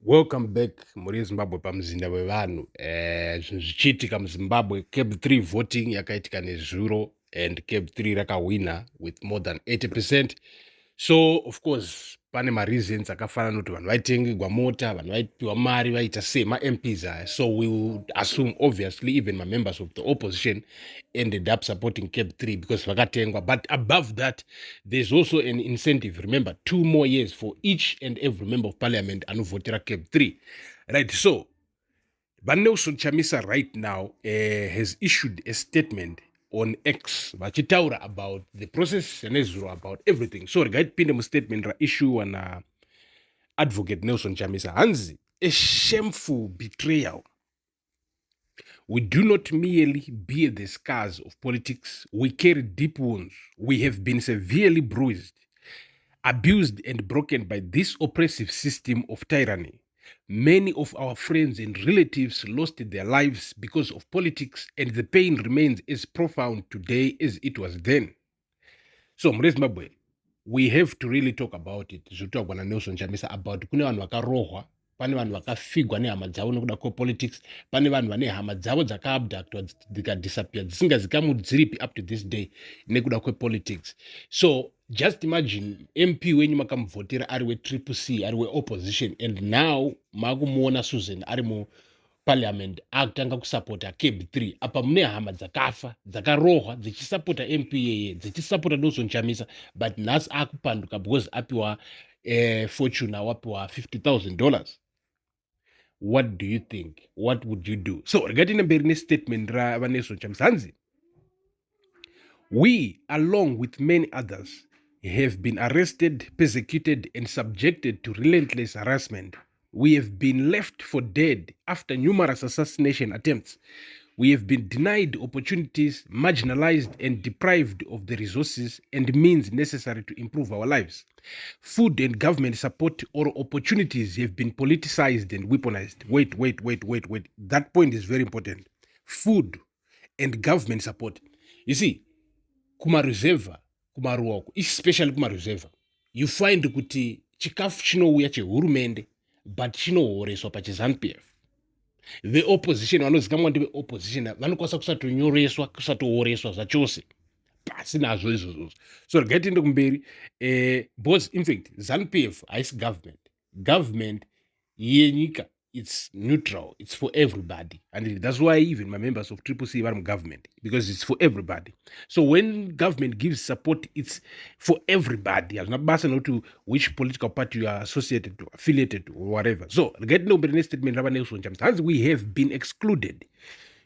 Welcome back muri Zimbabwe pamuzinda wevanhu. Zvinhu zvichiitika muZimbabwe, Cape 3 voting yakaitika nezuro and Cape 3 rakawina with more than 80%. So of course pane mareasons akafanana kuti vanhu vaitengegwa mota, vanhu vaipiwa mari vaita sema-MPs aya. So we would assume obviously even members of the opposition ended up supporting Cape 3 because vakatengwa. But above that, there's also an incentive. Remember, 2 more years for each and every member of parliament anovotera Cape 3. Right, so Nelson Chamisa right now has issued a statement on X vachitaura about the process nezuro about everything. So regaitipinde mustatement issue on advocate Nelson Chamisa hanzi a shameful betrayal. We do not merely bear the scars of politics, we carry deep wounds. We have been severely bruised, abused and broken by this oppressive system of tyranny. Many of our friends and relatives lost their lives because of politics, and the pain remains as profound today as it was then. So, Zimbabwe, we have to really talk about it. Zvotogwa naNelson Chamisa about kune vanhu vakarohwa, pane vanhu vakafigwa nehama dzavo nekuda kwepolitics, pane vanhu vane hama dzavo dzakaabductwa dzikadisappear dzisingazikamwi dziripi up to this day nekuda kwepolitics. So just imagine MP wenyu makamuvhotera ari wetriple C, ari weopposition, and now makumuona Susan ari muparliament akutanga kusapota Cape 3. Apa mune hama dzakafa dzakarohwa dzichisapota MP yeye, dzichisapota Nelson Chamisa, but nhasi akupanduka because apiwa fortune wapiwa $50,000. What do you think? What would you do? So regarding the statement rava Nelson Chamisa hanzi, we along with many others have been arrested, persecuted and subjected to relentless harassment. We have been left for dead after numerous assassination attempts. We have been denied opportunities, marginalized and deprived of the resources and means necessary to improve our lives. Food and government support or opportunities have been politicized and weaponized. Wait. That point is very important. Food and government support. You see, kumaruzeva, kumaruoko, especially kumaruzeva, you find kuti chikafu chinouya chehurumende but chinohoreswa pachiZANU-PF. The opposition vanozikamwa ndeveopposition vanokwanisa kusatonyoreswa, kusatohoreswa zvachose pasina nazvo izvozvo. So regai tiende kumberi, because in fact ZANU-PF haisi government yenyika, it's neutral, it's for everybody, and that's why even my members of Triple C are government, because it's for everybody. So when government gives support, it's for everybody. It's not based on which political party you are associated to, affiliated to, or whatever. So getting over the next statement, as we have been excluded,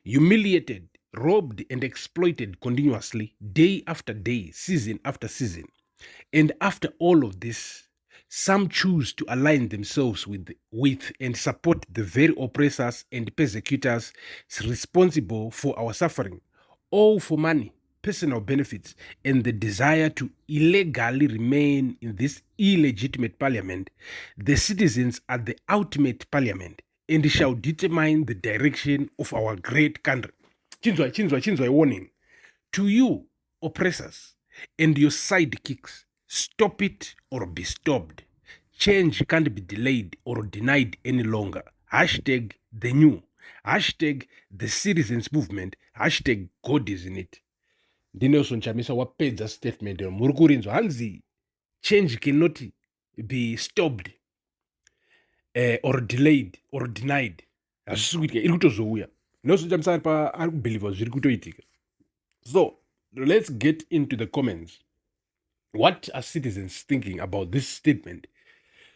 humiliated, robbed and exploited continuously, day after day, season after season. And after all of this, some choose to align themselves with and support the very oppressors and persecutors responsible for our suffering, all for money, personal benefits, and the desire to illegally remain in this illegitimate parliament. The citizens are the ultimate parliament and shall determine the direction of our great country. Chinzwa, warning. To you, oppressors, and your sidekicks, stop it or be stopped. Change can't be delayed or denied any longer. Hashtag the new. Hashtag the citizens movement. Hashtag God is in it. Nelson Chamisa wapedza statement muri kurinzwa hanzi change cannot be stopped or delayed or denied. Hazvisi kuitika, iri kutozouya. Nelson Chamisa ari kubhilivha zviri kutoitika. So let's get into the comments. What are citizens thinking about this statement?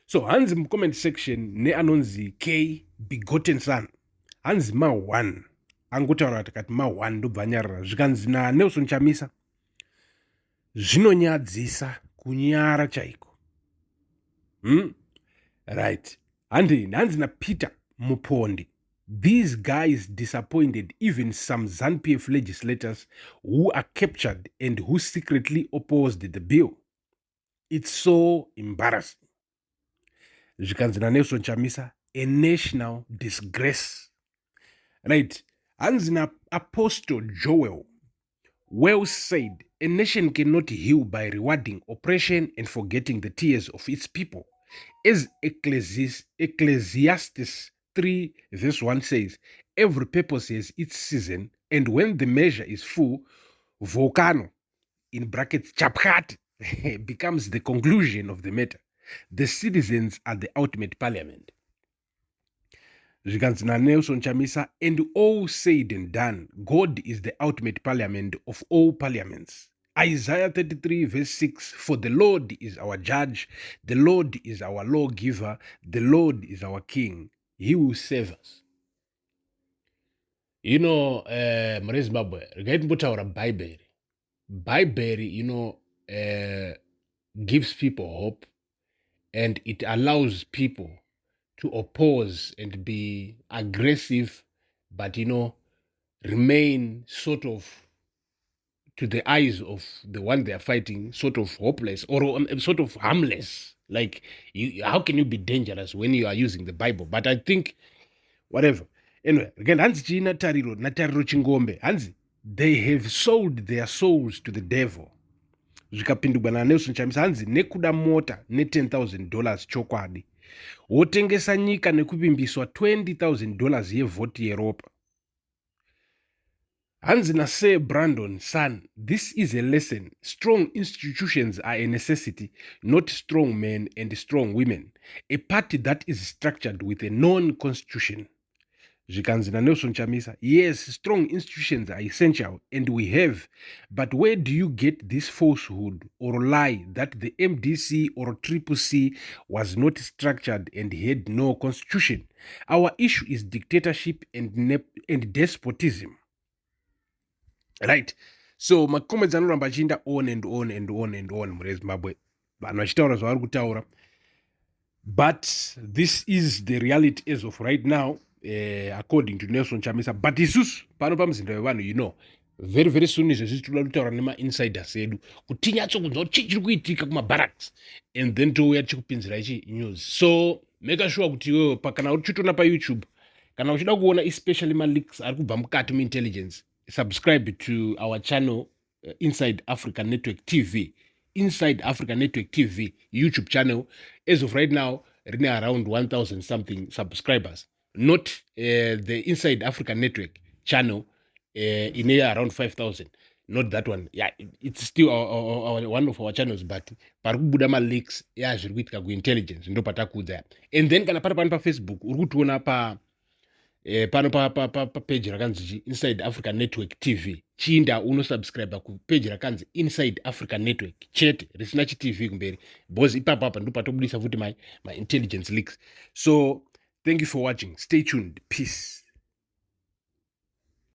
So hanzi comment section neanonzi K Begotten Son, hanzi ma1 angotaura takati ma1 ndobva anyarara zvikanzi naNelson Chamisa, zvinonyadzisa kunyara chaiko. Right. Hanzi naPeter Mupondi, these guys disappointed even some ZANU-PF legislators who are captured and who secretly opposed the bill. It's so embarrassing. Zvikanzi naNelson Chamisa, a national disgrace. Right. Hanzi Apostle Joel, well said, a nation cannot heal by rewarding oppression and forgetting the tears of its people. As Ecclesiastes 3 verse 1 says, every purpose has its season, and when the measure is full, volcano, in brackets chaphat, becomes the conclusion of the matter. The citizens are the ultimate parliament. Zvikanzi naNelson Chamisa, and all said and done, God is the ultimate parliament of all parliaments. Isaiah 33 verse 6, for the Lord is our judge, the Lord is our lawgiver, the Lord is our king. He will save us. You know, Zimbabwe, regarding our Bible, you know, gives people hope, and it allows people to oppose and be aggressive, but, you know, remain sort of, to the eyes of the one they are fighting, sort of hopeless or sort of harmless. Like, how can you be dangerous when you are using the Bible? But I think, whatever. Anyway, again, Hanzi China Tariro, Natariro Chingombe, Hanzi, they have sold their souls to the devil. Zvikapindugwa naNelson Chamisa, hanzi nekuda mota ne$10,000 chokwadi, wotengesa nyika nekuvimbiswa $20,000 yevhoti yeropa. Hanzi nase Brandon, son, this is a lesson. Strong institutions are a necessity, not strong men and strong women. A party that is structured with a non-constitution. Zvikanzi naNelson Chamisa, yes, strong institutions are essential, and we have, but where do you get this falsehood or lie that the MDC or CCC was not structured and had no constitution? Our issue is dictatorship and despotism. Right? So makomedzi anoramba achiinda on and on and on and on muZimbabwe, vanhu vachitaura zvavari kutaura, but this is the reality as of right now, according to Nelson Chamisa. But isusu pano pamuzinda wevanhu, you know, very very soon izvezvi toda kutaura nemainsiders edu kuti tinyatsokunzwa kuti chii chiri kuitika kumabarracks, and then touya tichikupinzira ichi news. So make sure kuti iwewe kana uchitoona paYouTube, kana uchida kuona especially maleaks ari kubva mukati muintelligence, subscribe to our channel, Inside Africa Network TV. Inside Africa Network TV YouTube channel. As of right now, rine around 1,000 something subscribers. Not the Inside Africa Network channel, in here around 5,000. Not that one. Yeah, it's still our one of our channels, but parikubuda ma leaks ya zviri kuitika kuintelligence ndo patakudza. And then kana pari pano pa Facebook uri kutoona pano pa page rakanzi Inside Africa Network TV, chinda unosubscribe ku page rakanzi Inside Africa Network chete risina TV kumberi, because ipapo apa ndo patobudisa futi my intelligence leaks. So thank you for watching, stay tuned, peace.